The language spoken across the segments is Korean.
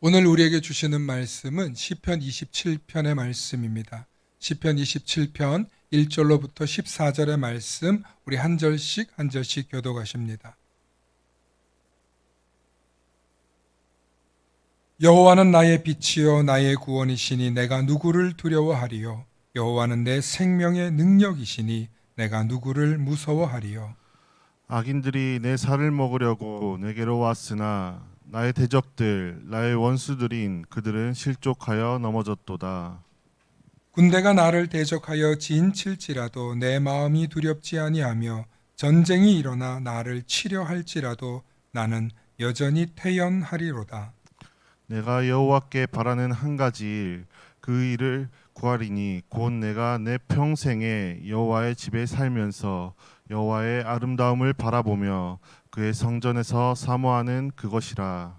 오늘 우리에게 주시는 말씀은 시편 27편의 말씀입니다. 시편 27편 1절로부터 14절의 말씀 우리 한 절씩 교독하십니다. 여호와는 나의 빛이요 나의 구원이시니 내가 누구를 두려워하리요. 여호와는 내 생명의 능력이시니 내가 누구를 무서워하리요. 악인들이 내 살을 먹으려고 내게로 왔으나 나의 대적들, 나의 원수들인 그들은 실족하여 넘어졌도다. 군대가 나를 대적하여 진칠지라도 내 마음이 두렵지 아니하며 전쟁이 일어나 나를 치려 할지라도 나는 여전히 태연하리로다. 내가 여호와께 바라는 한 가지 일, 그 일을 구하리니 곧 내가 내 평생에 여호와의 집에 살면서 여호와의 아름다움을 바라보며 그의 성전에서 사모하는 그것이라.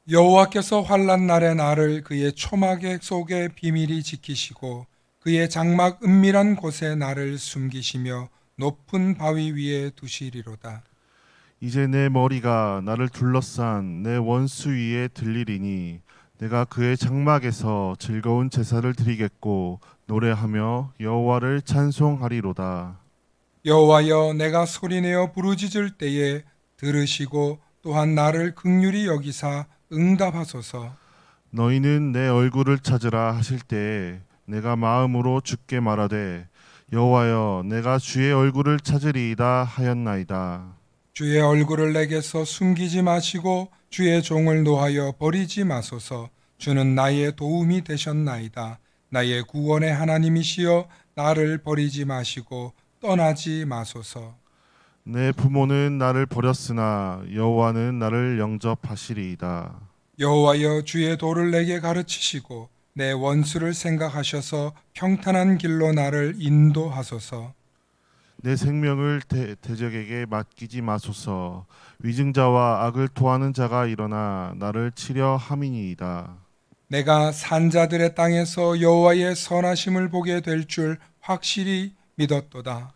여호와께서 환난 날에 나를 그의 초막의 속에 비밀히 지키시고 그의 장막 은밀한 곳에 나를 숨기시며 높은 바위 위에 두시리로다. 이제 내 머리가 나를 둘러싼 내 원수 위에 들리리니 내가 그의 장막에서 즐거운 제사를 드리겠고 노래하며 여호와를 찬송하리로다. 여호와여, 내가 소리내어 부르짖을 때에 들으시고 또한 나를 긍휼히 여기사 응답하소서. 너희는 내 얼굴을 찾으라 하실 때에 내가 마음으로 주께 말하되 여호와여 내가 주의 얼굴을 찾으리이다 하였나이다. 주의 얼굴을 내게서 숨기지 마시고 주의 종을 노하여 버리지 마소서. 주는 나의 도움이 되셨나이다. 나의 구원의 하나님이시여 나를 버리지 마시고 떠나지 마소서. 내 부모는 나를 버렸으나 여호와는 나를 영접하시리이다. 여호와여, 주의 도를 내게 가르치시고 내 원수를 생각하셔서 평탄한 길로 나를 인도하소서. 내 생명을 대적에게 맡기지 마소서. 위증자와 악을 토하는 자가 일어나 나를 치려 함이니이다. 내가 산자들의 땅에서 여호와의 선하심을 보게 될 줄 확실히 믿었도다.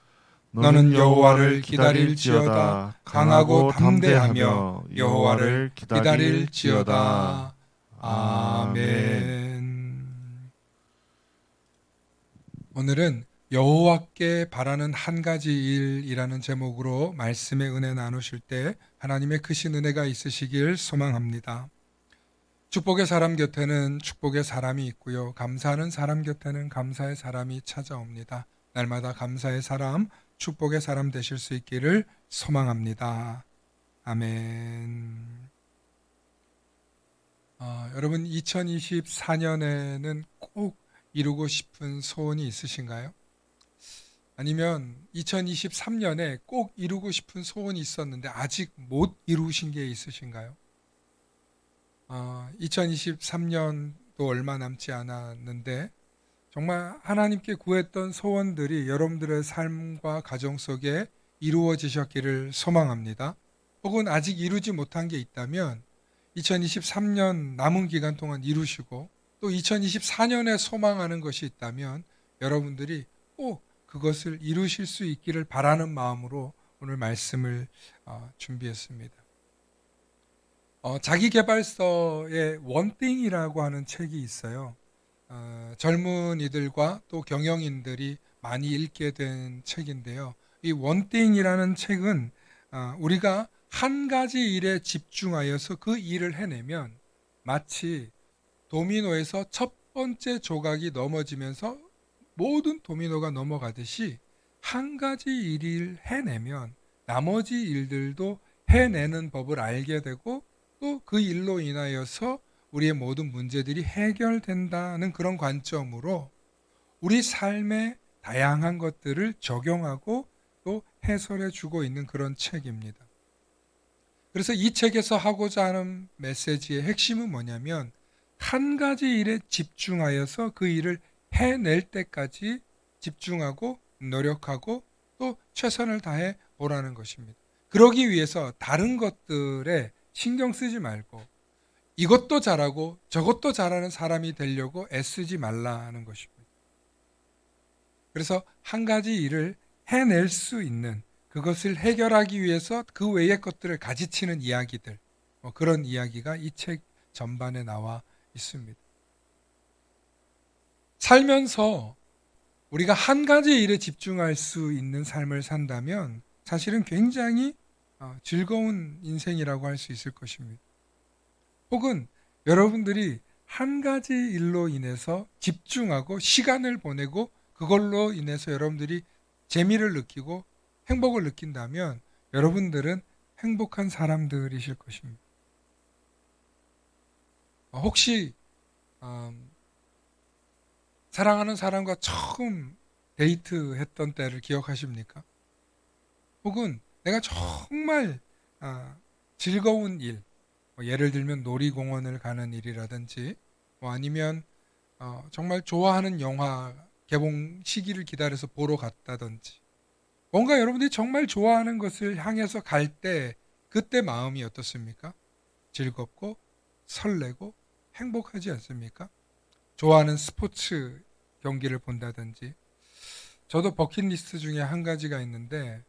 너는 여호와를 기다릴지어다. 강하고 담대하며 여호와를 기다릴지어다. 아멘. 오늘은 여호와께 바라는 한 가지 일이라는 제목으로 말씀의 은혜 나누실 때 하나님의 크신 은혜가 있으시길 소망합니다. 축복의 사람 곁에는 축복의 사람이 있고요. 감사하는 사람 곁에는 감사의 사람이 찾아옵니다. 날마다 감사의 사람, 축복의 사람 되실 수 있기를 소망합니다. 아멘. 여러분 2024년에는 꼭 이루고 싶은 소원이 있으신가요? 아니면 2023년에 꼭 이루고 싶은 소원이 있었는데 아직 못 이루신 게 있으신가요? 2023년도 얼마 남지 않았는데 정말 하나님께 구했던 소원들이 여러분들의 삶과 가정 속에 이루어지셨기를 소망합니다. 혹은 아직 이루지 못한 게 있다면 2023년 남은 기간 동안 이루시고 또 2024년에 소망하는 것이 있다면 여러분들이 꼭 그것을 이루실 수 있기를 바라는 마음으로 오늘 말씀을 준비했습니다. 자기계발서의 원띵이라고 하는 책이 있어요. 젊은이들과 또 경영인들이 많이 읽게 된 책인데요. 이 원띵이라는 책은 우리가 한 가지 일에 집중하여서 그 일을 해내면 마치 도미노에서 첫 번째 조각이 넘어지면서 모든 도미노가 넘어가듯이 한 가지 일을 해내면 나머지 일들도 해내는 법을 알게 되고 또 그 일로 인하여서 우리의 모든 문제들이 해결된다는 그런 관점으로 우리 삶의 다양한 것들을 적용하고 또 해설해 주고 있는 그런 책입니다. 그래서 이 책에서 하고자 하는 메시지의 핵심은 뭐냐면 한 가지 일에 집중하여서 그 일을 해낼 때까지 집중하고 노력하고 또 최선을 다해 보라는 것입니다. 그러기 위해서 다른 것들에 신경 쓰지 말고 이것도 잘하고 저것도 잘하는 사람이 되려고 애쓰지 말라는 것입니다. 그래서 한 가지 일을 해낼 수 있는 그것을 해결하기 위해서 그 외의 것들을 가지치는 이야기들 그런 이야기가 이 책 전반에 나와 있습니다. 살면서 우리가 한 가지 일에 집중할 수 있는 삶을 산다면 사실은 굉장히 즐거운 인생이라고 할 수 있을 것입니다. 혹은 여러분들이 한 가지 일로 인해서 집중하고 시간을 보내고 그걸로 인해서 여러분들이 재미를 느끼고 행복을 느낀다면 여러분들은 행복한 사람들이실 것입니다. 혹시 사랑하는 사람과 처음 데이트했던 때를 기억하십니까? 혹은 내가 정말 즐거운 일, 예를 들면 놀이공원을 가는 일이라든지 아니면 정말 좋아하는 영화 개봉 시기를 기다려서 보러 갔다든지 뭔가 여러분들이 정말 좋아하는 것을 향해서 갈 때 그때 마음이 어떻습니까? 즐겁고 설레고 행복하지 않습니까? 좋아하는 스포츠 경기를 본다든지 저도 버킷리스트 중에 한 가지가 있는데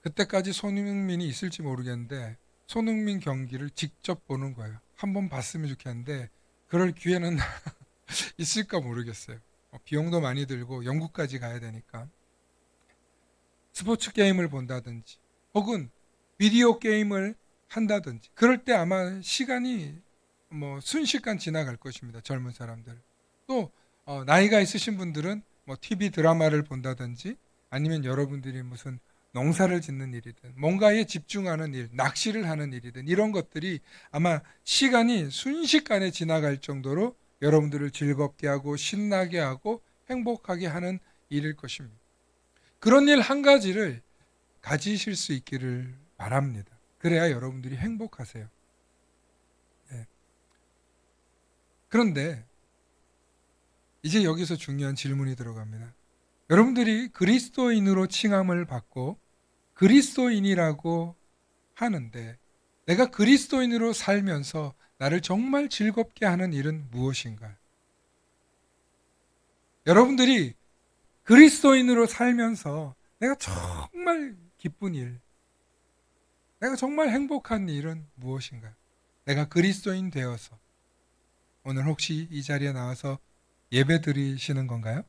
그때까지 손흥민이 있을지 모르겠는데 손흥민 경기를 직접 보는 거예요. 한번 봤으면 좋겠는데 그럴 기회는 있을까 모르겠어요. 비용도 많이 들고 영국까지 가야 되니까. 스포츠 게임을 본다든지 혹은 비디오 게임을 한다든지 그럴 때 아마 시간이 순식간 지나갈 것입니다. 젊은 사람들. 또 나이가 있으신 분들은 TV 드라마를 본다든지 아니면 여러분들이 무슨 농사를 짓는 일이든 뭔가에 집중하는 일, 낚시를 하는 일이든 이런 것들이 아마 시간이 순식간에 지나갈 정도로 여러분들을 즐겁게 하고 신나게 하고 행복하게 하는 일일 것입니다. 그런 일 한 가지를 가지실 수 있기를 바랍니다. 그래야 여러분들이 행복하세요. 네. 그런데 이제 여기서 중요한 질문이 들어갑니다. 여러분들이 그리스도인으로 칭함을 받고 그리스도인이라고 하는데 내가 그리스도인으로 살면서 나를 정말 즐겁게 하는 일은 무엇인가요? 여러분들이 그리스도인으로 살면서 내가 정말 기쁜 일, 내가 정말 행복한 일은 무엇인가요? 내가 그리스도인 되어서 오늘 혹시 이 자리에 나와서 예배 드리시는 건가요?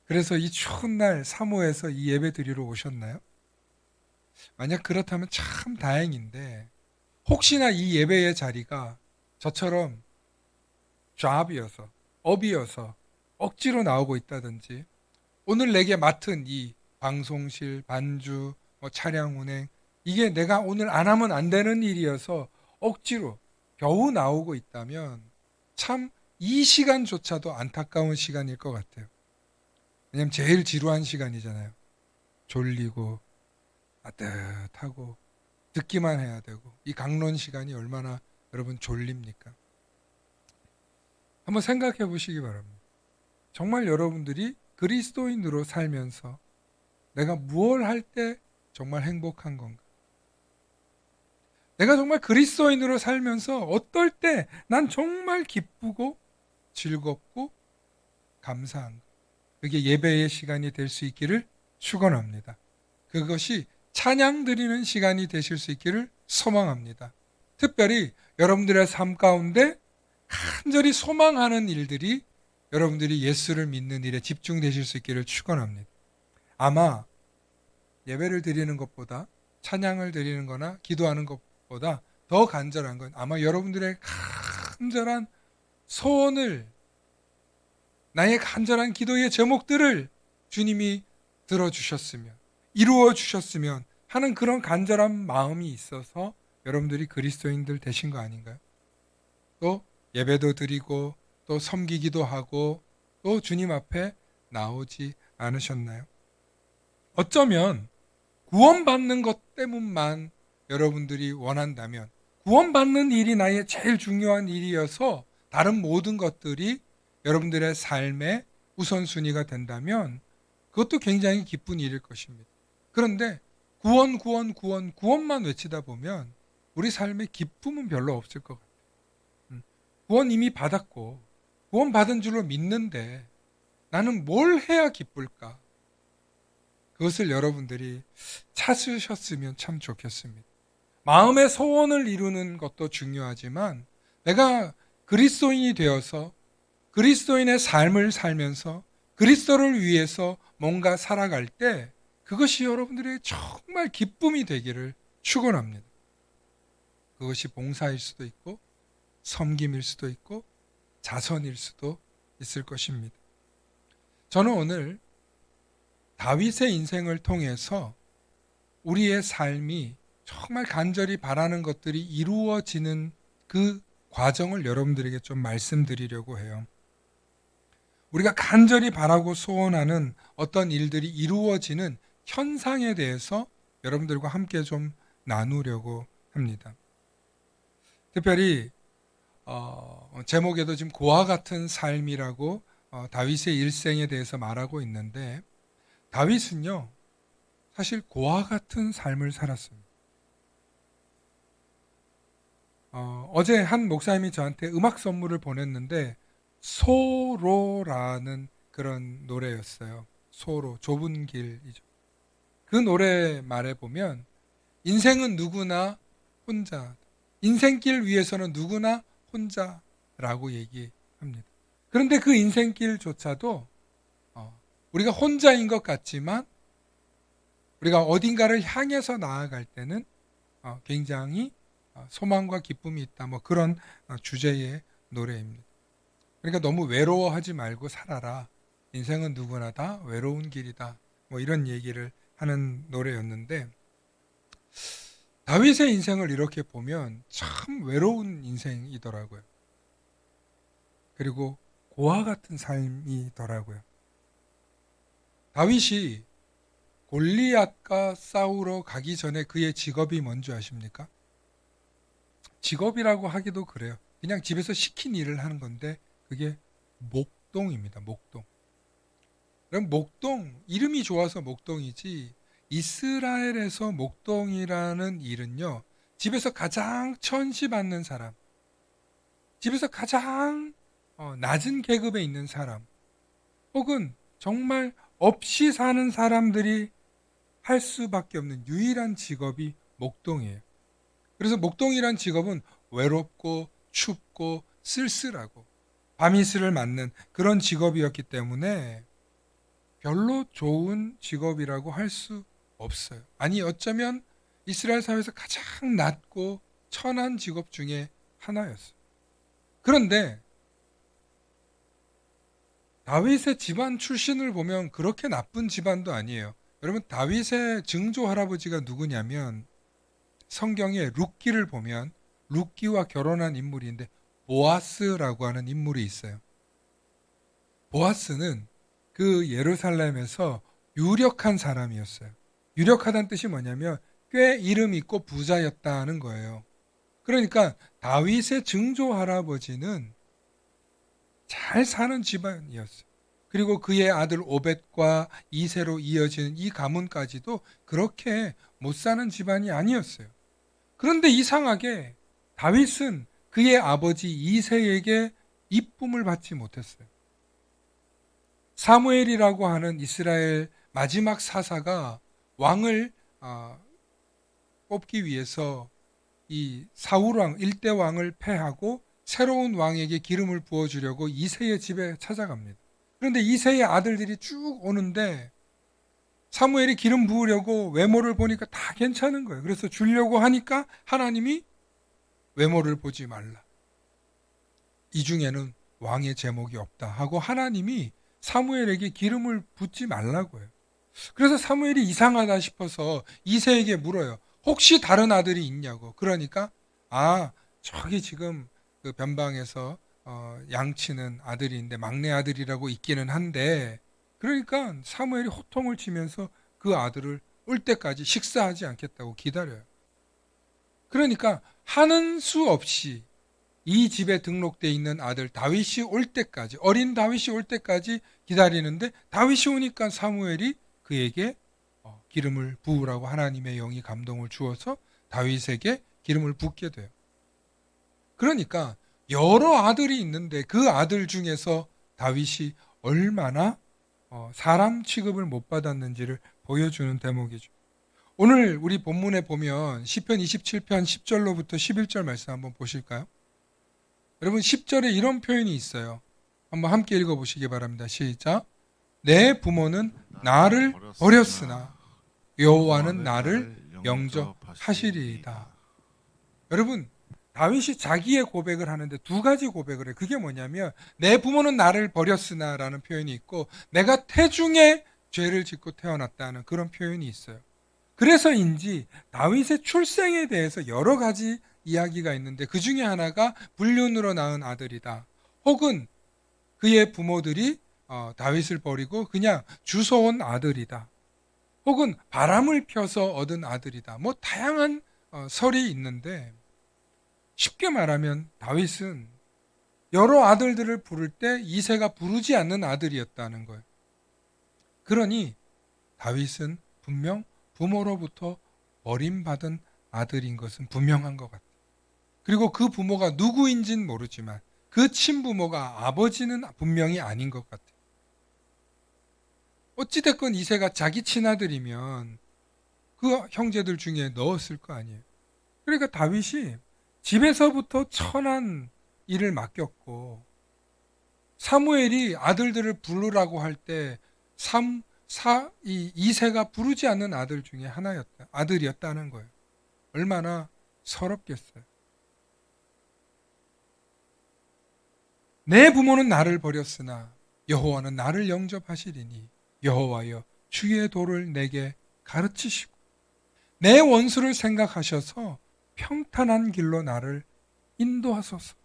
그래서 이 추운 날 사모에서 이 예배 드리러 오셨나요? 만약 그렇다면 참 다행인데 혹시나 이 예배의 자리가 저처럼 잡이어서 업이어서 억지로 나오고 있다든지 오늘 내게 맡은 이 방송실, 반주, 차량 운행 이게 내가 오늘 안 하면 안 되는 일이어서 억지로 겨우 나오고 있다면 참 이 시간조차도 안타까운 시간일 것 같아요. 왜냐면 제일 지루한 시간이잖아요. 졸리고 따뜻하고 듣기만 해야 되고 이 강론 시간이 얼마나 여러분 졸립니까? 한번 생각해 보시기 바랍니다. 정말 여러분들이 그리스도인으로 살면서 내가 무엇을 할 때 정말 행복한 건가? 내가 정말 그리스도인으로 살면서 어떨 때 난 정말 기쁘고 즐겁고 감사한가? 그게 예배의 시간이 될 수 있기를 축원합니다. 그것이 찬양 드리는 시간이 되실 수 있기를 소망합니다. 특별히 여러분들의 삶 가운데 간절히 소망하는 일들이 여러분들이 예수를 믿는 일에 집중되실 수 있기를 축원합니다. 아마 예배를 드리는 것보다 찬양을 드리는 거나 기도하는 것보다 더 간절한 건 아마 여러분들의 간절한 소원을 나의 간절한 기도의 제목들을 주님이 들어주셨으면 이루어 주셨으면 하는 그런 간절한 마음이 있어서 여러분들이 그리스도인들 되신 거 아닌가요? 또 예배도 드리고 또 섬기기도 하고 또 주님 앞에 나오지 않으셨나요? 어쩌면 구원받는 것 때문만 여러분들이 원한다면 구원받는 일이 나의 제일 중요한 일이어서 다른 모든 것들이 여러분들의 삶의 우선순위가 된다면 그것도 굉장히 기쁜 일일 것입니다. 그런데 구원만 외치다 보면 우리 삶에 기쁨은 별로 없을 것 같아요. 구원 이미 받았고 구원 받은 줄로 믿는데 나는 뭘 해야 기쁠까? 그것을 여러분들이 찾으셨으면 참 좋겠습니다. 마음의 소원을 이루는 것도 중요하지만 내가 그리스도인이 되어서 그리스도인의 삶을 살면서 그리스도를 위해서 뭔가 살아갈 때 그것이 여러분들의 정말 기쁨이 되기를 축원합니다. 그것이 봉사일 수도 있고 섬김일 수도 있고 자선일 수도 있을 것입니다. 저는 오늘 다윗의 인생을 통해서 우리의 삶이 정말 간절히 바라는 것들이 이루어지는 그 과정을 여러분들에게 좀 말씀드리려고 해요. 우리가 간절히 바라고 소원하는 어떤 일들이 이루어지는 현상에 대해서 여러분들과 함께 좀 나누려고 합니다. 특별히 제목에도 지금 고와 같은 삶이라고 다윗의 일생에 대해서 말하고 있는데, 다윗은요 사실 고와 같은 삶을 살았습니다. 어제 한 목사님이 저한테 음악 선물을 보냈는데 소로라는 그런 노래였어요. 소로, 좁은 길이죠. 그 노래 말에 보면 인생은 누구나 혼자, 인생길 위에서는 누구나 혼자라고 얘기합니다. 그런데 그 인생길조차도 우리가 혼자인 것 같지만 우리가 어딘가를 향해서 나아갈 때는 굉장히 소망과 기쁨이 있다. 뭐 그런 주제의 노래입니다. 그러니까 너무 외로워하지 말고 살아라. 인생은 누구나 다 외로운 길이다. 뭐 이런 얘기를 하는 노래였는데, 다윗의 인생을 이렇게 보면 참 외로운 인생이더라고요. 그리고 고와 같은 삶이더라고요. 다윗이 골리앗과 싸우러 가기 전에 그의 직업이 뭔지 아십니까? 직업이라고 하기도 그래요. 그냥 집에서 시킨 일을 하는 건데 그게 목동입니다. 목동. 그럼 목동, 이름이 좋아서 목동이지, 이스라엘에서 목동이라는 일은요, 집에서 가장 천시받는 사람, 집에서 가장 낮은 계급에 있는 사람, 혹은 정말 없이 사는 사람들이 할 수밖에 없는 유일한 직업이 목동이에요. 그래서 목동이란 직업은 외롭고 춥고 쓸쓸하고 밤이슬을 맞는 그런 직업이었기 때문에 별로 좋은 직업이라고 할 수 없어요. 아니, 어쩌면 이스라엘 사회에서 가장 낮고 천한 직업 중에 하나였어요. 그런데 다윗의 집안 출신을 보면 그렇게 나쁜 집안도 아니에요. 여러분, 다윗의 증조 할아버지가 누구냐면 성경에 룻기를 보면 룻기와 결혼한 인물인데 보아스라고 하는 인물이 있어요. 보아스는 그 예루살렘에서 유력한 사람이었어요. 유력하다는 뜻이 뭐냐면 꽤 이름 있고 부자였다는 거예요. 그러니까 다윗의 증조 할아버지는 잘 사는 집안이었어요. 그리고 그의 아들 오벳과 이세로 이어지는 이 가문까지도 그렇게 못 사는 집안이 아니었어요. 그런데 이상하게 다윗은 그의 아버지 이새에게 이쁨을 받지 못했어요. 사무엘이라고 하는 이스라엘 마지막 사사가 왕을 뽑기 위해서 이 사울왕, 일대 왕을 패하고 새로운 왕에게 기름을 부어주려고 이새의 집에 찾아갑니다. 그런데 이새의 아들들이 쭉 오는데 사무엘이 기름 부으려고 외모를 보니까 다 괜찮은 거예요. 그래서 주려고 하니까 하나님이 외모를 보지 말라, 이 중에는 왕의 제목이 없다 하고 하나님이 사무엘에게 기름을 붓지 말라고 해요. 그래서 사무엘이 이상하다 싶어서 이새에게 물어요. 혹시 다른 아들이 있냐고. 그러니까 저기 지금 그 변방에서 양치는 아들이 있는데 막내 아들이라고 있기는 한데, 그러니까 사무엘이 호통을 치면서 그 아들을 올 때까지 식사하지 않겠다고 기다려요. 그러니까 하는 수 없이 이 집에 등록되어 있는 아들 다윗이 올 때까지, 어린 다윗이 올 때까지 기다리는데, 다윗이 오니까 사무엘이 그에게 기름을 부으라고 하나님의 영이 감동을 주어서 다윗에게 기름을 붓게 돼요. 그러니까 여러 아들이 있는데 그 아들 중에서 다윗이 얼마나 사람 취급을 못 받았는지를 보여주는 대목이죠. 오늘 우리 본문에 보면 시편 27편 10절로부터 11절 말씀 한번 보실까요? 여러분 10절에 이런 표현이 있어요. 한번 함께 읽어보시기 바랍니다. 시작. 내 부모는 나를 버렸으나 여호와는 나를 영접하시리이다. 여러분 다윗이 자기의 고백을 하는데 두 가지 고백을 해요. 그게 뭐냐면 내 부모는 나를 버렸으나 라는 표현이 있고 내가 태중에 죄를 짓고 태어났다는 그런 표현이 있어요. 그래서인지 다윗의 출생에 대해서 여러 가지 이야기가 있는데 그 중에 하나가 불륜으로 낳은 아들이다. 혹은 그의 부모들이 다윗을 버리고 그냥 주워온 아들이다. 혹은 바람을 펴서 얻은 아들이다. 뭐 다양한 설이 있는데 쉽게 말하면 다윗은 여러 아들들을 부를 때 이새가 부르지 않는 아들이었다는 거예요. 그러니 다윗은 분명 부모로부터 버림받은 아들인 것은 분명한 것 같아요. 그리고 그 부모가 누구인지는 모르지만 그 친부모가 아버지는 분명히 아닌 것 같아요. 어찌됐건 이새가 자기 친아들이면 그 형제들 중에 넣었을 거 아니에요. 그러니까 다윗이 집에서부터 천한 일을 맡겼고 사무엘이 아들들을 부르라고 할 때 이새가 부르지 않는 아들 중에 아들이었다는 거예요. 얼마나 서럽겠어요. 내 부모는 나를 버렸으나 여호와는 나를 영접하시리니 여호와여 주의 도를 내게 가르치시고 내 원수를 생각하셔서 평탄한 길로 나를 인도하소서.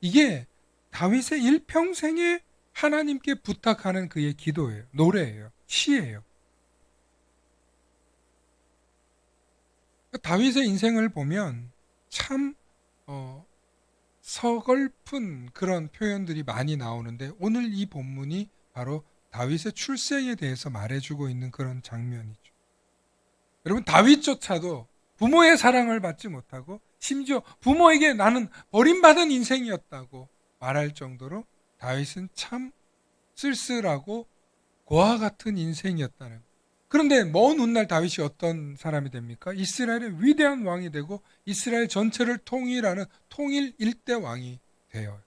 이게 다윗의 일평생에 하나님께 부탁하는 그의 기도예요. 노래예요. 시예요. 다윗의 인생을 보면 참 서글픈 그런 표현들이 많이 나오는데 오늘 이 본문이 바로 다윗의 출생에 대해서 말해주고 있는 그런 장면이죠. 여러분 다윗조차도 부모의 사랑을 받지 못하고 심지어 부모에게 나는 버림받은 인생이었다고 말할 정도로 다윗은 참 쓸쓸하고 고아 같은 인생이었다는 거예요. 그런데 먼 훗날 다윗이 어떤 사람이 됩니까? 이스라엘의 위대한 왕이 되고 이스라엘 전체를 통일하는 통일 일대 왕이 돼요.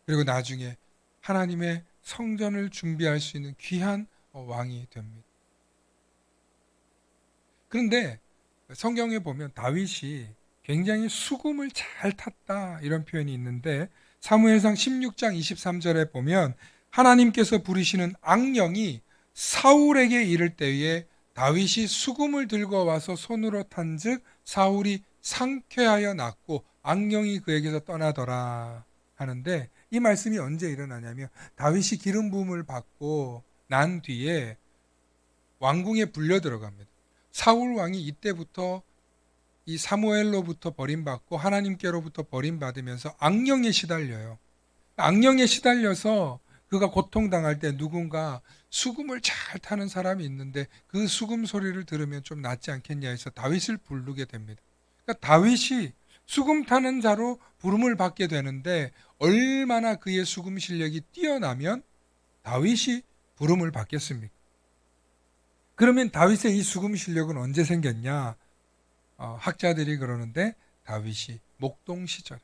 그리고 나중에 하나님의 성전을 준비할 수 있는 귀한 왕이 됩니다. 그런데 성경에 보면 다윗이 굉장히 수금을 잘 탔다 이런 표현이 있는데 사무엘상 16장 23절에 보면 하나님께서 부리시는 악령이 사울에게 이를 때에 다윗이 수금을 들고 와서 손으로 탄즉 사울이 상쾌하여 낫고 악령이 그에게서 떠나더라 하는데 이 말씀이 언제 일어나냐면 다윗이 기름 부음을 받고 난 뒤에 왕궁에 불려 들어갑니다. 사울 왕이 이때부터 이 사무엘로부터 버림받고 하나님께로부터 버림받으면서 악령에 시달려요. 악령에 시달려서 그가 고통당할 때 누군가 수금을 잘 타는 사람이 있는데 그 수금 소리를 들으면 좀 낫지 않겠냐 해서 다윗을 부르게 됩니다. 그러니까 다윗이 수금 타는 자로 부름을 받게 되는데 얼마나 그의 수금 실력이 뛰어나면 다윗이 부름을 받겠습니까? 그러면 다윗의 이 수금 실력은 언제 생겼냐? 학자들이 그러는데 다윗이 목동 시절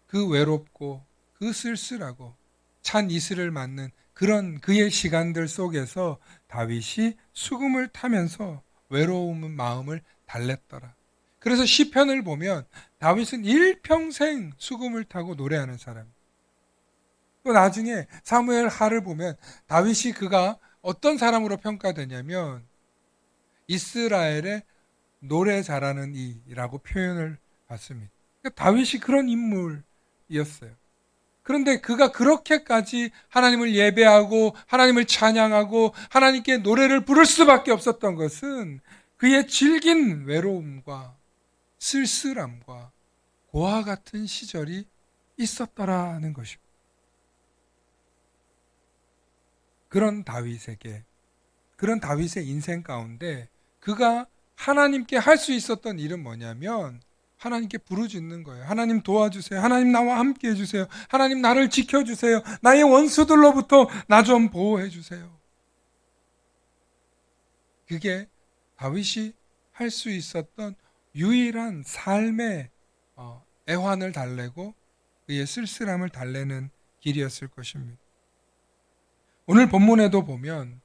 그 외롭고 그 쓸쓸하고 찬 이슬을 맞는 그런 그의 시간들 속에서 다윗이 수금을 타면서 외로운 마음을 달랬더라. 그래서 시편을 보면 다윗은 일평생 수금을 타고 노래하는 사람이에요. 또 나중에 사무엘 하를 보면 다윗이 그가 어떤 사람으로 평가되냐면 이스라엘의 노래 잘하는 이라고 표현을 받습니다. 그러니까 다윗이 그런 인물이었어요. 그런데 그가 그렇게까지 하나님을 예배하고 하나님을 찬양하고 하나님께 노래를 부를 수밖에 없었던 것은 그의 질긴 외로움과 쓸쓸함과 고아 같은 시절이 있었더라는 것입니다. 그런 다윗의 인생 가운데 그가 하나님께 할 수 있었던 일은 뭐냐면 하나님께 부르짖는 거예요. 하나님 도와주세요. 하나님 나와 함께 해주세요. 하나님 나를 지켜주세요. 나의 원수들로부터 나 좀 보호해주세요. 그게 다윗이 할 수 있었던 유일한 삶의 애환을 달래고 그의 쓸쓸함을 달래는 길이었을 것입니다. 오늘 본문에도 보면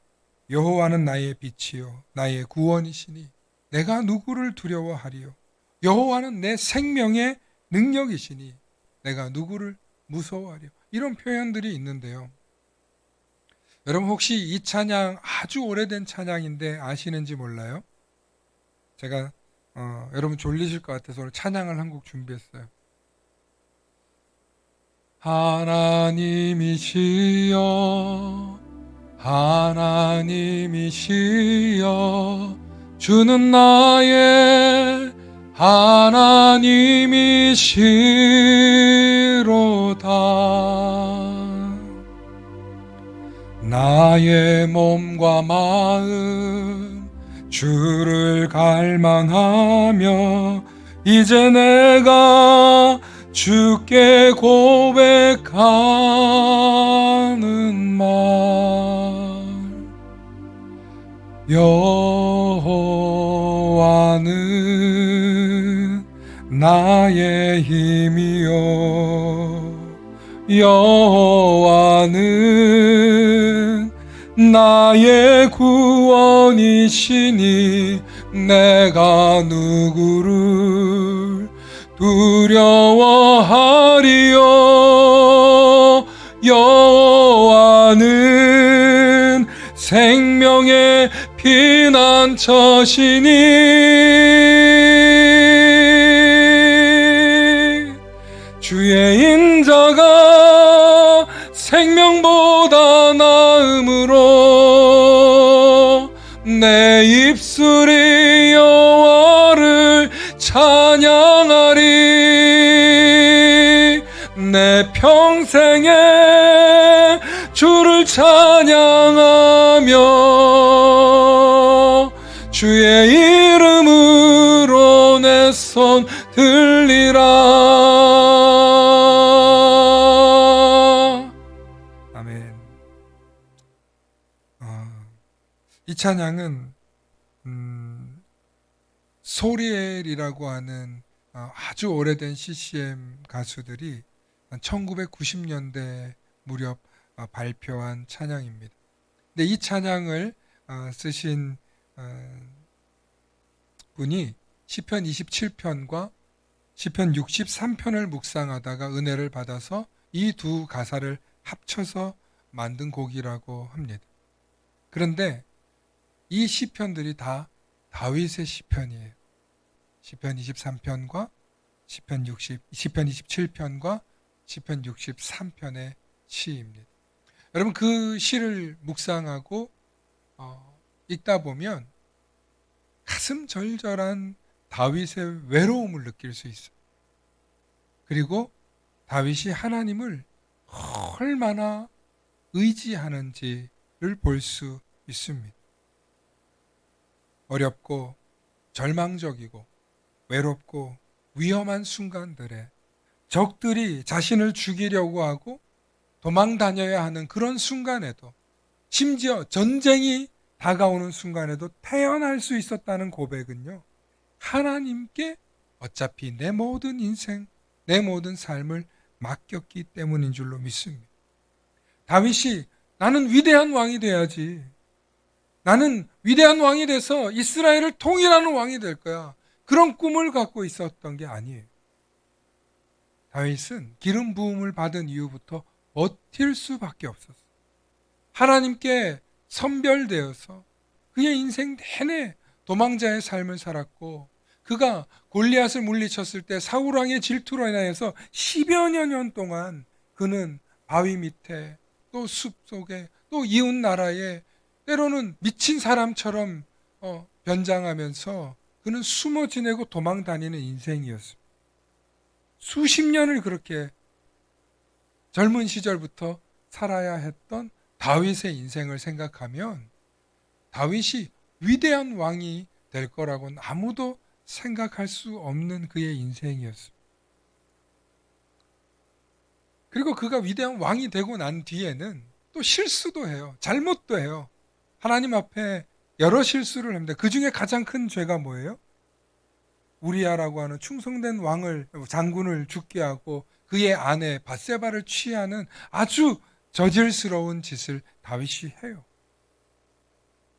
여호와는 나의 빛이요 나의 구원이시니 내가 누구를 두려워하리요. 여호와는 내 생명의 능력이시니 내가 누구를 무서워하리요. 이런 표현들이 있는데요. 여러분 혹시 이 찬양 아주 오래된 찬양인데 아시는지 몰라요? 제가 여러분 졸리실 것 같아서 오늘 찬양을 한 곡 준비했어요. 하나님이시여 하나님이시여 주는 나의 하나님이시로다. 나의 몸과 마음 주를 갈망하며 이제 내가 주께 고백하는 말 여호와는 나의 힘이요 여호와는 나의 구원이시니 내가 누구를 두려워하리요. 여호와는 생명의 피난처시니 주의 인자가 생명보다 나음으로 내 입술이 여호와를 찬양하리. 내 평생에 주를 찬양하며 주의 이름으로 내 손 들리라. 아멘. 이 찬양은 소리엘이라고 하는 아주 오래된 CCM 가수들이 1990년대 무렵 발표한 찬양입니다. 근데 이 찬양을 쓰신 분이 시편 27편과 시편 63편을 묵상하다가 은혜를 받아서 이 두 가사를 합쳐서 만든 곡이라고 합니다. 그런데 이 시편들이 다 다윗의 시편이에요. 시편 23편과 시편 27편과 시편 63편의 시입니다. 여러분 그 시를 묵상하고 읽다 보면 가슴 절절한 다윗의 외로움을 느낄 수 있어요. 그리고 다윗이 하나님을 얼마나 의지하는지를 볼 수 있습니다. 어렵고 절망적이고 외롭고 위험한 순간들에 적들이 자신을 죽이려고 하고 도망 다녀야 하는 그런 순간에도 심지어 전쟁이 다가오는 순간에도 태어날 수 있었다는 고백은요, 하나님께 어차피 내 모든 인생, 내 모든 삶을 맡겼기 때문인 줄로 믿습니다. 다윗이 나는 위대한 왕이 돼야지, 나는 위대한 왕이 돼서 이스라엘을 통일하는 왕이 될 거야, 그런 꿈을 갖고 있었던 게 아니에요. 다윗은 기름 부음을 받은 이후부터 버틸 수밖에 없었어요. 하나님께 선별되어서 그의 인생 내내 도망자의 삶을 살았고, 그가 골리앗을 물리쳤을 때 사울 왕의 질투로 인하여서 10여 년 동안 그는 바위 밑에 또 숲 속에 또 이웃 나라에 때로는 미친 사람처럼 변장하면서 그는 숨어 지내고 도망 다니는 인생이었습니다. 수십 년을 그렇게 젊은 시절부터 살아야 했던 다윗의 인생을 생각하면 다윗이 위대한 왕이 될 거라고는 아무도 생각할 수 없는 그의 인생이었습니다. 그리고 그가 위대한 왕이 되고 난 뒤에는 또 실수도 해요. 잘못도 해요. 하나님 앞에 여러 실수를 합니다. 그 중에 가장 큰 죄가 뭐예요? 우리아라고 하는 충성된 장군을 죽게 하고 그의 아내 밧세바를 취하는 아주 저질스러운 짓을 다윗이 해요.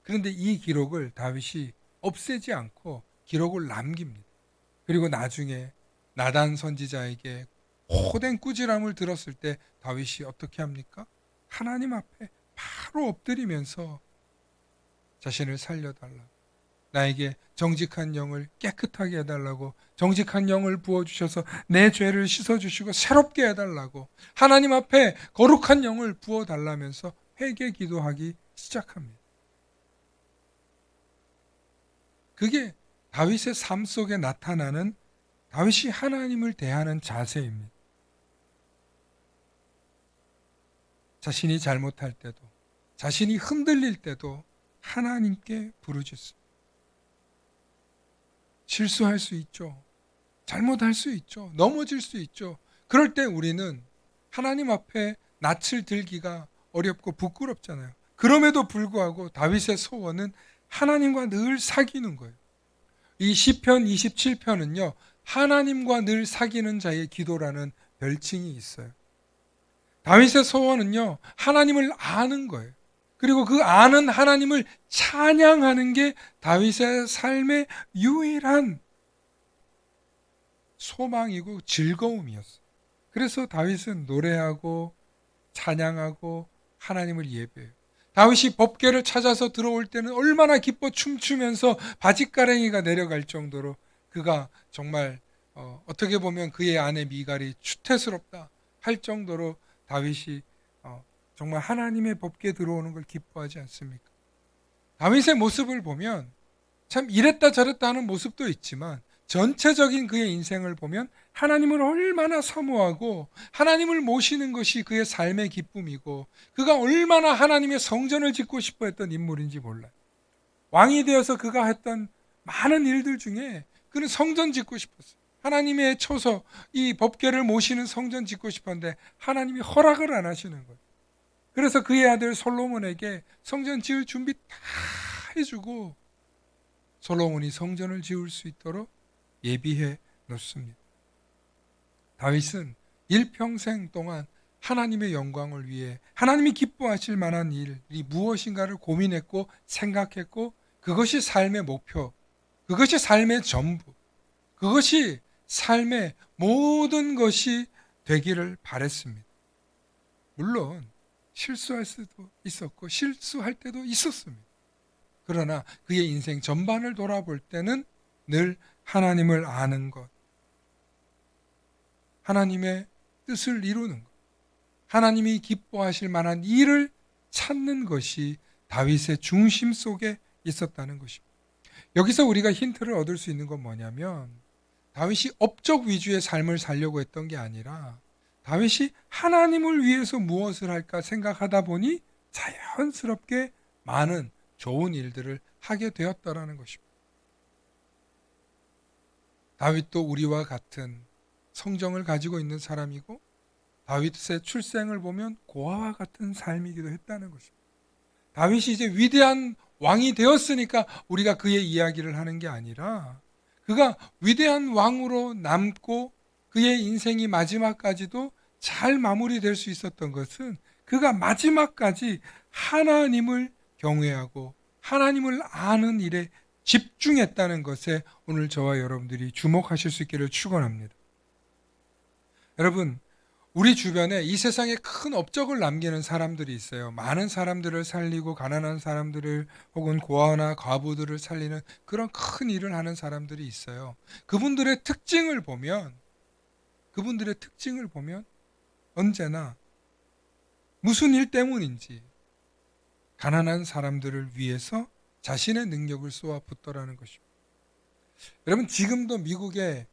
그런데 이 기록을 다윗이 없애지 않고 기록을 남깁니다. 그리고 나중에 나단 선지자에게 호된 꾸지람을 들었을 때 다윗이 어떻게 합니까? 하나님 앞에 바로 엎드리면서 자신을 살려달라고, 나에게 정직한 영을 깨끗하게 해달라고, 정직한 영을 부어주셔서 내 죄를 씻어주시고 새롭게 해달라고 하나님 앞에 거룩한 영을 부어달라면서 회개 기도하기 시작합니다. 그게 다윗의 삶 속에 나타나는 다윗이 하나님을 대하는 자세입니다. 자신이 잘못할 때도, 자신이 흔들릴 때도 하나님께 부르짖습니다. 실수할 수 있죠. 잘못할 수 있죠. 넘어질 수 있죠. 그럴 때 우리는 하나님 앞에 낯을 들기가 어렵고 부끄럽잖아요. 그럼에도 불구하고 다윗의 소원은 하나님과 늘 사귀는 거예요. 이 시편 27편은요. 하나님과 늘 사귀는 자의 기도라는 별칭이 있어요. 다윗의 소원은요. 하나님을 아는 거예요. 그리고 그 아는 하나님을 찬양하는 게 다윗의 삶의 유일한 소망이고 즐거움이었어요. 그래서 다윗은 노래하고 찬양하고 하나님을 예배해요. 다윗이 법궤를 찾아서 들어올 때는 얼마나 기뻐 춤추면서 바짓가랭이가 내려갈 정도로 그가 정말 어떻게 보면 그의 아내 미갈이 추태스럽다 할 정도로 다윗이 정말 하나님의 법궤 들어오는 걸 기뻐하지 않습니까? 다윗의 모습을 보면 참 이랬다 저랬다 하는 모습도 있지만 전체적인 그의 인생을 보면 하나님을 얼마나 사모하고 하나님을 모시는 것이 그의 삶의 기쁨이고 그가 얼마나 하나님의 성전을 짓고 싶어 했던 인물인지 몰라요. 왕이 되어서 그가 했던 많은 일들 중에 그는 성전 짓고 싶었어요. 하나님의 처소, 이 법궤를 모시는 성전 짓고 싶었는데 하나님이 허락을 안 하시는 거예요. 그래서 그의 아들 솔로몬에게 성전 지을 준비 다 해주고 솔로몬이 성전을 지을 수 있도록 예비해 놓습니다. 다윗은 일평생 동안 하나님의 영광을 위해 하나님이 기뻐하실 만한 일이 무엇인가를 고민했고 생각했고 그것이 삶의 목표, 그것이 삶의 전부, 그것이 삶의 모든 것이 되기를 바랬습니다. 물론 실수할 수도 있었고 실수할 때도 있었습니다. 그러나 그의 인생 전반을 돌아볼 때는 늘 하나님을 아는 것, 하나님의 뜻을 이루는 것, 하나님이 기뻐하실 만한 일을 찾는 것이 다윗의 중심 속에 있었다는 것입니다. 여기서 우리가 힌트를 얻을 수 있는 건 뭐냐면 다윗이 업적 위주의 삶을 살려고 했던 게 아니라 다윗이 하나님을 위해서 무엇을 할까 생각하다 보니 자연스럽게 많은 좋은 일들을 하게 되었다라는 것입니다. 다윗도 우리와 같은 성정을 가지고 있는 사람이고 다윗의 출생을 보면 고아와 같은 삶이기도 했다는 것입니다. 다윗이 이제 위대한 왕이 되었으니까 우리가 그의 이야기를 하는 게 아니라 그가 위대한 왕으로 남고 그의 인생이 마지막까지도 잘 마무리될 수 있었던 것은 그가 마지막까지 하나님을 경외하고 하나님을 아는 일에 집중했다는 것에 오늘 저와 여러분들이 주목하실 수 있기를 축원합니다. 여러분, 우리 주변에 이 세상에 큰 업적을 남기는 사람들이 있어요. 많은 사람들을 살리고 가난한 사람들을 혹은 고아나 과부들을 살리는 그런 큰 일을 하는 사람들이 있어요. 그분들의 특징을 보면 언제나 무슨 일 때문인지 가난한 사람들을 위해서 자신의 능력을 쏟아붓더라는 것입니다. 여러분, 지금도 미국의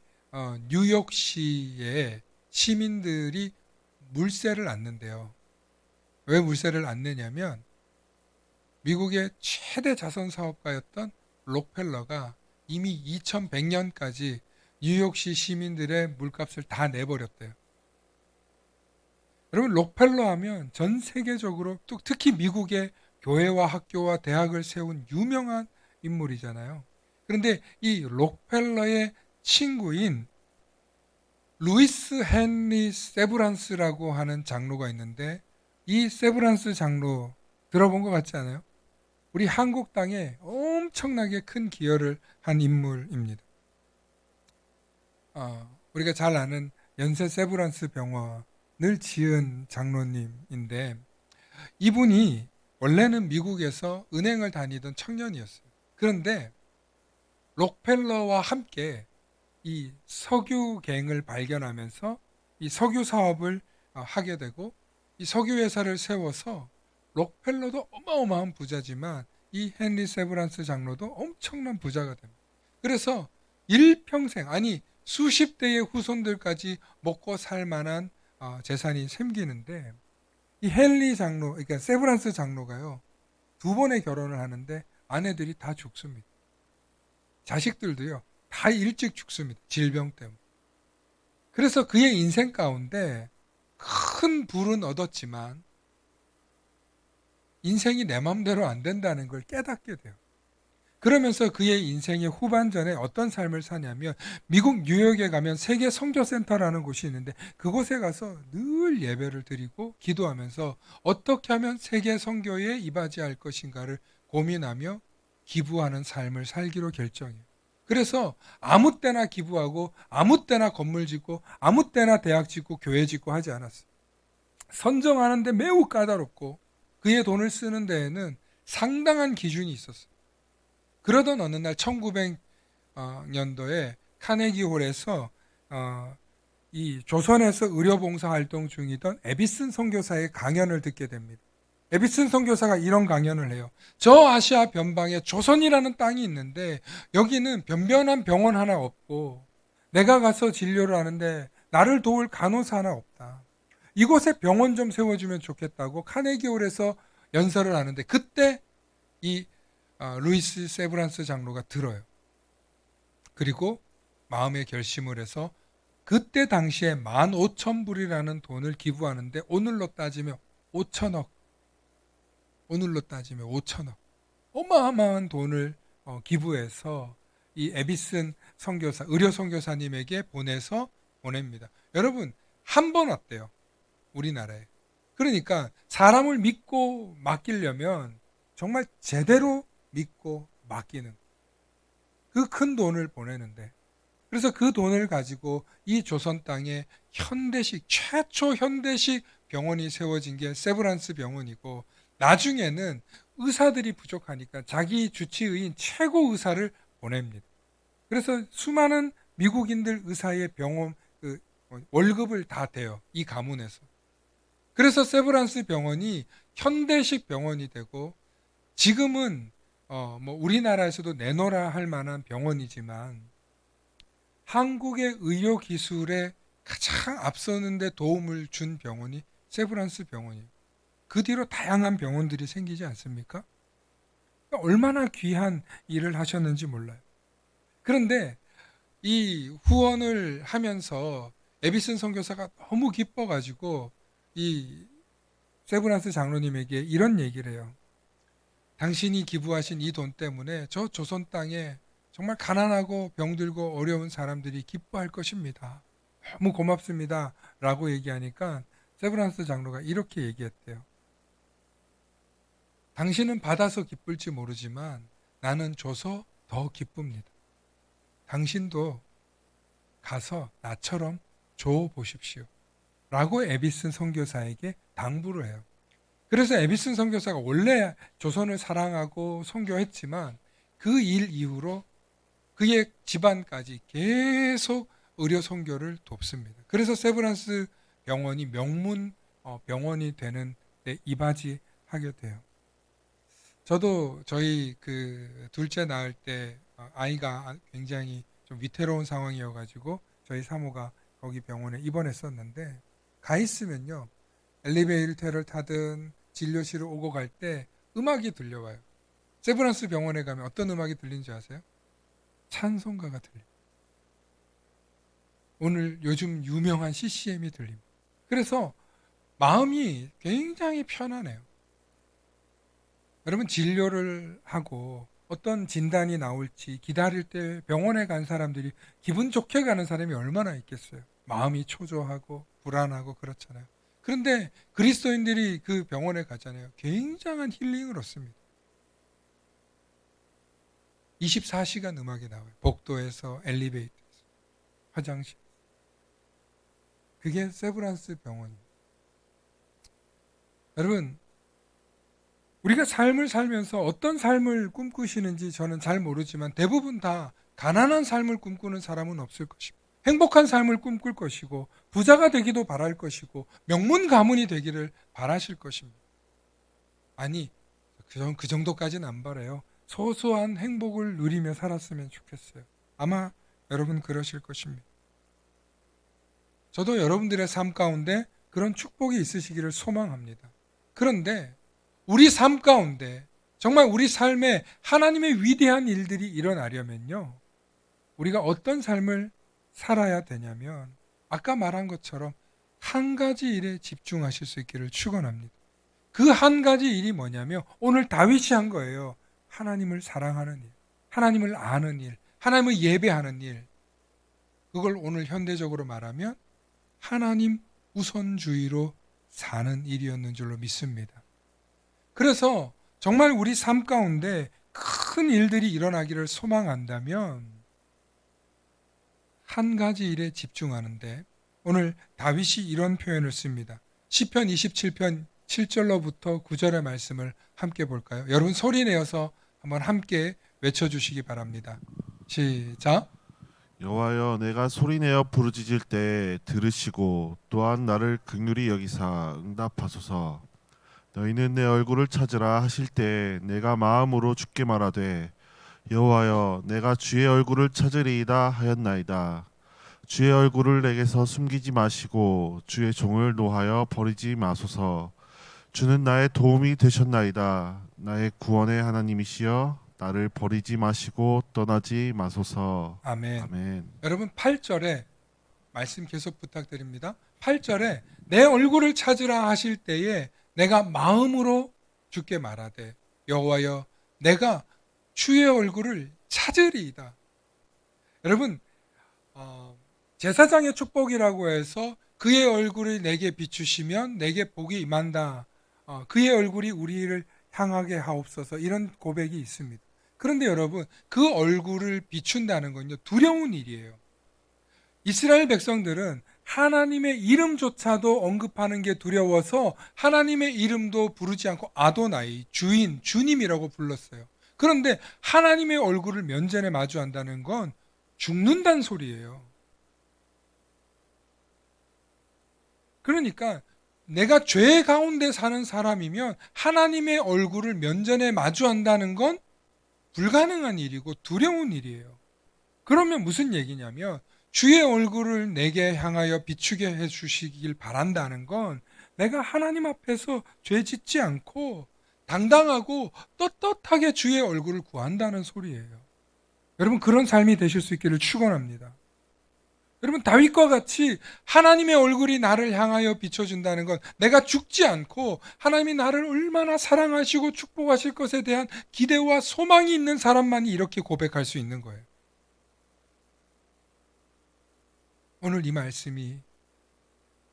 뉴욕시에 시민들이 물세를 안 낸대요. 왜 물세를 안 내냐면 미국의 최대 자선 사업가였던 록펠러가 이미 2100년까지 뉴욕시 시민들의 물값을 다 내버렸대요. 여러분, 록펠러 하면 전 세계적으로 또 특히 미국의 교회와 학교와 대학을 세운 유명한 인물이잖아요. 그런데 이 록펠러의 친구인 루이스 헨리 세브란스라고 하는 장로가 있는데, 이 세브란스 장로 들어본 것 같지 않아요? 우리 한국 땅에 엄청나게 큰 기여를 한 인물입니다. 우리가 잘 아는 연세 세브란스 병원을 지은 장로님인데, 이분이 원래는 미국에서 은행을 다니던 청년이었어요. 그런데 록펠러와 함께 이 석유갱을 발견하면서 이 석유 사업을 하게 되고, 이 석유 회사를 세워서 록펠러도 어마어마한 부자지만 이 헨리 세브란스 장로도 엄청난 부자가 됩니다. 그래서 일평생, 아니 수십 대의 후손들까지 먹고 살 만한 재산이 생기는데, 이 헨리 장로, 그러니까 세브란스 장로가요, 두 번의 결혼을 하는데 아내들이 다 죽습니다. 자식들도요, 다 일찍 죽습니다. 질병 때문에. 그래서 그의 인생 가운데 큰 부는 얻었지만 인생이 내 마음대로 안 된다는 걸 깨닫게 돼요. 그러면서 그의 인생의 후반전에 어떤 삶을 사냐면, 미국 뉴욕에 가면 세계 선교센터라는 곳이 있는데 그곳에 가서 늘 예배를 드리고 기도하면서 어떻게 하면 세계 선교에 이바지할 것인가를 고민하며 기부하는 삶을 살기로 결정해요. 그래서 아무 때나 기부하고 아무 때나 건물 짓고 아무 때나 대학 짓고 교회 짓고 하지 않았어요. 선정하는데 매우 까다롭고 그의 돈을 쓰는 데에는 상당한 기준이 있었어요. 그러던 어느 날 1900년도에 카네기홀에서 이 조선에서 의료봉사 활동 중이던 에비슨 선교사의 강연을 듣게 됩니다. 에비슨 선교사가 이런 강연을 해요. 저 아시아 변방에 조선이라는 땅이 있는데 여기는 변변한 병원 하나 없고 내가 가서 진료를 하는데 나를 도울 간호사 하나 없다. 이곳에 병원 좀 세워주면 좋겠다고 카네기홀에서 연설을 하는데, 그때 이 루이스 세브란스 장로가 들어요. 그리고 마음의 결심을 해서 그때 당시에 15,000불이라는 돈을 기부하는데, 오늘로 따지면 5천억, 오늘로 따지면 5천억, 어마어마한 돈을 기부해서 이 에비슨 선교사, 의료 선교사님에게 보냅니다. 여러분, 한 번 왔대요, 우리나라에. 그러니까 사람을 믿고 맡기려면 정말 제대로 믿고 맡기는 그 큰 돈을 보내는데, 그래서 그 돈을 가지고 이 조선 땅에 최초 현대식 병원이 세워진 게 세브란스 병원이고, 나중에는 의사들이 부족하니까 자기 주치의인 최고 의사를 보냅니다. 그래서 수많은 미국인들 의사의 병원 월급을 다 대요, 이 가문에서. 그래서 세브란스 병원이 현대식 병원이 되고, 지금은 우리나라에서도 내놓으라 할 만한 병원이지만 한국의 의료 기술에 가장 앞서는 데 도움을 준 병원이 세브란스 병원이에요. 그 뒤로 다양한 병원들이 생기지 않습니까? 얼마나 귀한 일을 하셨는지 몰라요. 그런데 이 후원을 하면서 에비슨 선교사가 너무 기뻐가지고 이 세브란스 장로님에게 이런 얘기를 해요. 당신이 기부하신 이 돈 때문에 저 조선 땅에 정말 가난하고 병들고 어려운 사람들이 기뻐할 것입니다. 너무 고맙습니다. 라고 얘기하니까 세브란스 장로가 이렇게 얘기했대요. 당신은 받아서 기쁠지 모르지만 나는 줘서 더 기쁩니다. 당신도 가서 나처럼 줘 보십시오. 라고 에비슨 선교사에게 당부를 해요. 그래서 에비슨 선교사가 원래 조선을 사랑하고 선교했지만 그 일 이후로 그의 집안까지 계속 의료 선교를 돕습니다. 그래서 세브란스 병원이 명문 병원이 되는 데 이바지하게 돼요. 저도 저희 그 둘째 낳을 때 아이가 굉장히 좀 위태로운 상황이어가지고 저희 사모가 거기 병원에 입원했었는데, 가 있으면요, 엘리베이터를 타든 진료실을 오고 갈 때 음악이 들려와요. 세브란스 병원에 가면 어떤 음악이 들리는지 아세요? 찬송가가 들려요. 오늘 요즘 유명한 CCM이 들립니다. 그래서 마음이 굉장히 편안해요. 여러분, 진료를 하고 어떤 진단이 나올지 기다릴 때 병원에 간 사람들이 기분 좋게 가는 사람이 얼마나 있겠어요. 마음이 초조하고 불안하고 그렇잖아요. 그런데 그리스도인들이 그 병원에 가잖아요. 굉장한 힐링을 얻습니다. 24시간 음악이 나와요. 복도에서, 엘리베이터에서, 화장실. 그게 세브란스 병원입니다. 여러분, 우리가 삶을 살면서 어떤 삶을 꿈꾸시는지 저는 잘 모르지만 대부분 다 가난한 삶을 꿈꾸는 사람은 없을 것이고 행복한 삶을 꿈꿀 것이고 부자가 되기도 바랄 것이고 명문 가문이 되기를 바라실 것입니다. 아니, 그 정도까지는 안 바라요. 소소한 행복을 누리며 살았으면 좋겠어요. 아마 여러분 그러실 것입니다. 저도 여러분들의 삶 가운데 그런 축복이 있으시기를 소망합니다. 그런데 우리 삶 가운데 정말 우리 삶에 하나님의 위대한 일들이 일어나려면요, 우리가 어떤 삶을 살아야 되냐면 아까 말한 것처럼 한 가지 일에 집중하실 수 있기를 축원합니다. 그 한 가지 일이 뭐냐면 오늘 다윗이 한 거예요. 하나님을 사랑하는 일, 하나님을 아는 일, 하나님을 예배하는 일. 그걸 오늘 현대적으로 말하면 하나님 우선주의로 사는 일이었는 줄로 믿습니다. 그래서 정말 우리 삶 가운데 큰 일들이 일어나기를 소망한다면 한 가지 일에 집중하는데 오늘 다윗이 이런 표현을 씁니다. 시편 27편 7절로부터 9절의 말씀을 함께 볼까요? 여러분 소리 내어서 한번 함께 외쳐주시기 바랍니다. 시작. 여호와여, 내가 소리내어 부르짖을 때 들으시고 또한 나를 긍휼히 여기사 응답하소서. 너희는 내 얼굴을 찾으라 하실 때 내가 마음으로 주께 말하되 여호와여, 내가 주의 얼굴을 찾으리이다 하였나이다. 주의 얼굴을 내게서 숨기지 마시고 주의 종을 노하여 버리지 마소서. 주는 나의 도움이 되셨나이다. 나의 구원의 하나님이시여, 나를 버리지 마시고 떠나지 마소서. 아멘. 아멘. 여러분 8절에 말씀 계속 부탁드립니다. 8절에 내 얼굴을 찾으라 하실 때에 내가 마음으로 주께 말하되 여호와여, 내가 주의 얼굴을 찾으리이다. 여러분, 제사장의 축복이라고 해서 그의 얼굴을 내게 비추시면 내게 복이 임한다. 그의 얼굴이 우리를 향하게 하옵소서. 이런 고백이 있습니다. 그런데 여러분, 그 얼굴을 비춘다는 건요, 두려운 일이에요. 이스라엘 백성들은 하나님의 이름조차도 언급하는 게 두려워서 하나님의 이름도 부르지 않고 아도나이, 주인, 주님이라고 불렀어요. 그런데 하나님의 얼굴을 면전에 마주한다는 건 죽는다는 소리예요. 그러니까 내가 죄 가운데 사는 사람이면 하나님의 얼굴을 면전에 마주한다는 건 불가능한 일이고 두려운 일이에요. 그러면 무슨 얘기냐면 주의 얼굴을 내게 향하여 비추게 해주시길 바란다는 건 내가 하나님 앞에서 죄 짓지 않고 당당하고 떳떳하게 주의 얼굴을 구한다는 소리예요. 여러분, 그런 삶이 되실 수 있기를 축원합니다. 여러분, 다윗과 같이 하나님의 얼굴이 나를 향하여 비춰준다는 건 내가 죽지 않고 하나님이 나를 얼마나 사랑하시고 축복하실 것에 대한 기대와 소망이 있는 사람만이 이렇게 고백할 수 있는 거예요. 오늘 이 말씀이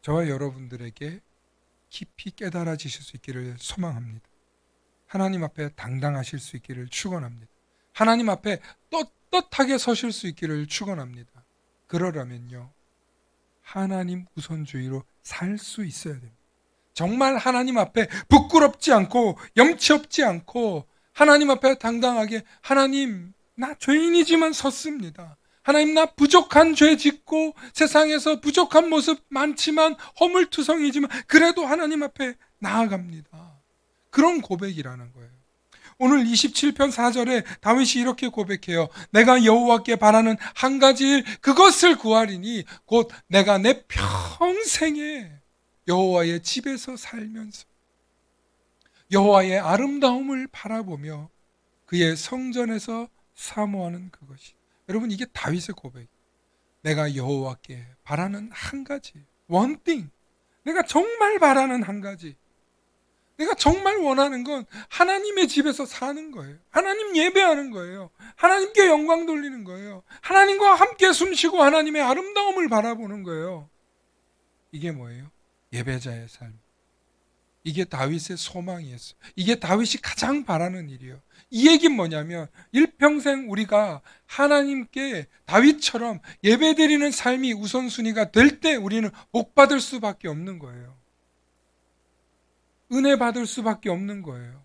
저와 여러분들에게 깊이 깨달아지실 수 있기를 소망합니다. 하나님 앞에 당당하실 수 있기를 축원합니다. 하나님 앞에 떳떳하게 서실 수 있기를 축원합니다. 그러려면요, 하나님 우선주의로 살 수 있어야 됩니다. 정말 하나님 앞에 부끄럽지 않고 염치 없지 않고 하나님 앞에 당당하게 하나님, 나 죄인이지만 섰습니다. 하나님, 나 부족한 죄 짓고 세상에서 부족한 모습 많지만 허물투성이지만 그래도 하나님 앞에 나아갑니다. 그런 고백이라는 거예요. 오늘 27편 4절에 다윗이 이렇게 고백해요. 내가 여호와께 바라는 한 가지 일, 그것을 구하리니 곧 내가 내 평생에 여호와의 집에서 살면서 여호와의 아름다움을 바라보며 그의 성전에서 사모하는 그것이. 여러분, 이게 다윗의 고백. 내가 여호와께 바라는 한 가지, one thing. 내가 정말 바라는 한 가지. 내가 정말 원하는 건 하나님의 집에서 사는 거예요. 하나님 예배하는 거예요. 하나님께 영광 돌리는 거예요. 하나님과 함께 숨쉬고 하나님의 아름다움을 바라보는 거예요. 이게 뭐예요? 예배자의 삶. 이게 다윗의 소망이었어요. 이게 다윗이 가장 바라는 일이에요. 이 얘기는 뭐냐면 일평생 우리가 하나님께 다윗처럼 예배드리는 삶이 우선순위가 될 때 우리는 복받을 수밖에 없는 거예요. 은혜 받을 수밖에 없는 거예요.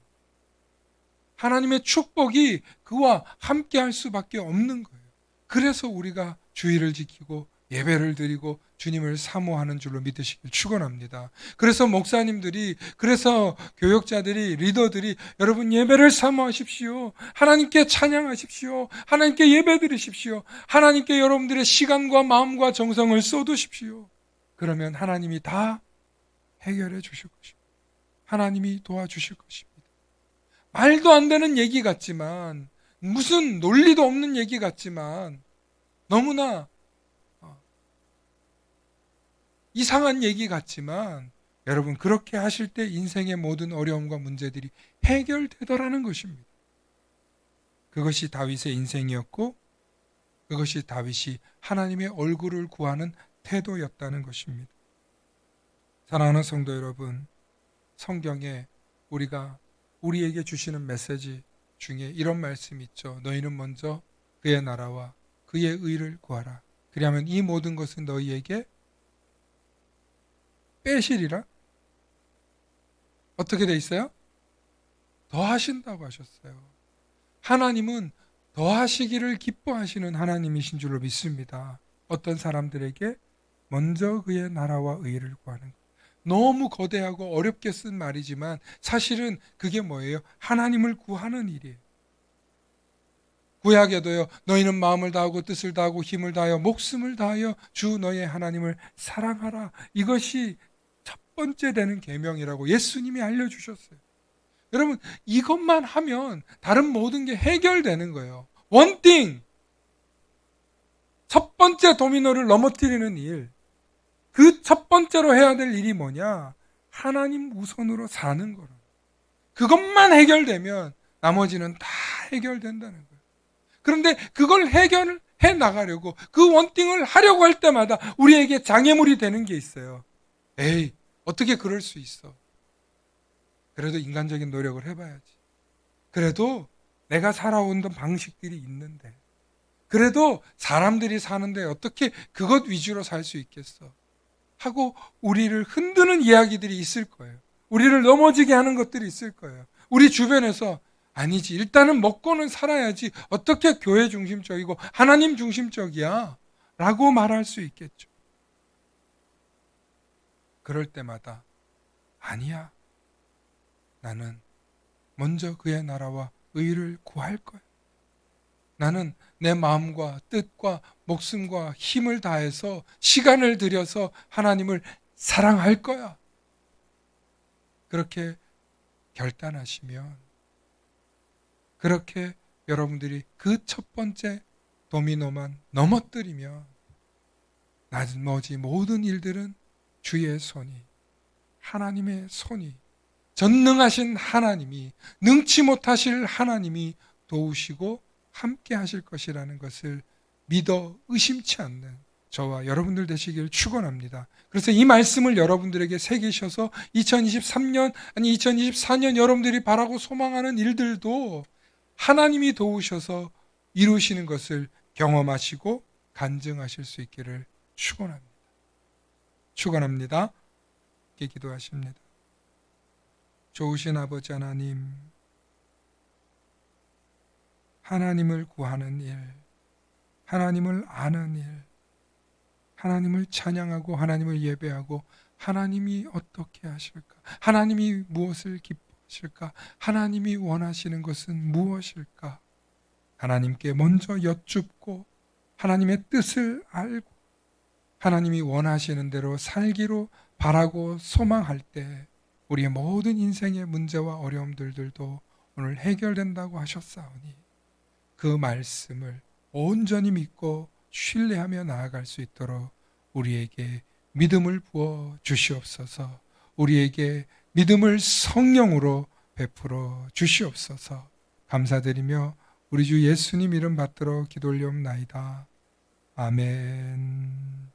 하나님의 축복이 그와 함께 할 수밖에 없는 거예요. 그래서 우리가 주의를 지키고 예배를 드리고 주님을 사모하는 줄로 믿으시길 축원합니다. 그래서 목사님들이, 그래서 교역자들이, 리더들이 여러분 예배를 사모하십시오. 하나님께 찬양하십시오. 하나님께 예배 드리십시오. 하나님께 여러분들의 시간과 마음과 정성을 쏟으십시오. 그러면 하나님이 다 해결해 주실 것입니다. 하나님이 도와주실 것입니다. 말도 안 되는 얘기 같지만, 무슨 논리도 없는 얘기 같지만 너무나 이상한 얘기 같지만 여러분 그렇게 하실 때 인생의 모든 어려움과 문제들이 해결되더라는 것입니다. 그것이 다윗의 인생이었고 그것이 다윗이 하나님의 얼굴을 구하는 태도였다는 것입니다. 사랑하는 성도 여러분, 성경에 우리에게 주시는 메시지 중에 이런 말씀이 있죠. 너희는 먼저 그의 나라와 그의 의를 구하라. 그리하면 이 모든 것은 너희에게 빼시리라. 어떻게 돼 있어요? 더하신다고 하셨어요. 하나님은 더하시기를 기뻐하시는 하나님이신 줄로 믿습니다. 어떤 사람들에게 먼저 그의 나라와 의를 구하는 것. 너무 거대하고 어렵게 쓴 말이지만 사실은 그게 뭐예요? 하나님을 구하는 일이에요. 구약에도요, 너희는 마음을 다하고 뜻을 다하고 힘을 다하여 목숨을 다하여 주 너의 하나님을 사랑하라. 이것이 첫 번째 되는 계명이라고 예수님이 알려주셨어요. 여러분, 이것만 하면 다른 모든 게 해결되는 거예요. 원띵! 첫 번째 도미노를 넘어뜨리는 일. 그 첫 번째로 해야 될 일이 뭐냐? 하나님 우선으로 사는 거라. 그것만 해결되면 나머지는 다 해결된다는 거예요. 그런데 그걸 해결해 나가려고, 그 원띵을 하려고 할 때마다 우리에게 장애물이 되는 게 있어요. 에이, 어떻게 그럴 수 있어? 그래도 인간적인 노력을 해봐야지. 그래도 내가 살아온 방식들이 있는데, 그래도 사람들이 사는데 어떻게 그것 위주로 살 수 있겠어? 하고 우리를 흔드는 이야기들이 있을 거예요. 우리를 넘어지게 하는 것들이 있을 거예요. 우리 주변에서 아니지, 일단은 먹고는 살아야지, 어떻게 교회 중심적이고 하나님 중심적이야? 라고 말할 수 있겠죠. 그럴 때마다 아니야, 나는 먼저 그의 나라와 의를 구할 거야. 나는 내 마음과 뜻과 목숨과 힘을 다해서 시간을 들여서 하나님을 사랑할 거야. 그렇게 결단하시면, 그렇게 여러분들이 그 첫 번째 도미노만 넘어뜨리면 나머지 모든 일들은 주의 손이, 하나님의 손이, 전능하신 하나님이, 능치 못하실 하나님이 도우시고 함께 하실 것이라는 것을 믿어 의심치 않는 저와 여러분들 되시길 축원합니다. 그래서 이 말씀을 여러분들에게 새기셔서 2023년 아니 2024년 여러분들이 바라고 소망하는 일들도 하나님이 도우셔서 이루시는 것을 경험하시고 간증하실 수 있기를 축원합니다. 축원합니다. 이렇게 기도하십니다. 좋으신 아버지 하나님, 하나님을 구하는 일, 하나님을 아는 일, 하나님을 찬양하고 하나님을 예배하고 하나님이 어떻게 하실까? 하나님이 무엇을 기뻐하실까? 하나님이 원하시는 것은 무엇일까? 하나님께 먼저 여쭙고 하나님의 뜻을 알고 하나님이 원하시는 대로 살기로 바라고 소망할 때 우리의 모든 인생의 문제와 어려움들도 오늘 해결된다고 하셨사오니 그 말씀을 온전히 믿고 신뢰하며 나아갈 수 있도록 우리에게 믿음을 부어 주시옵소서. 우리에게 믿음을 성령으로 베풀어 주시옵소서. 감사드리며 우리 주 예수님 이름 받들어 기도 올리옵나이다. 아멘.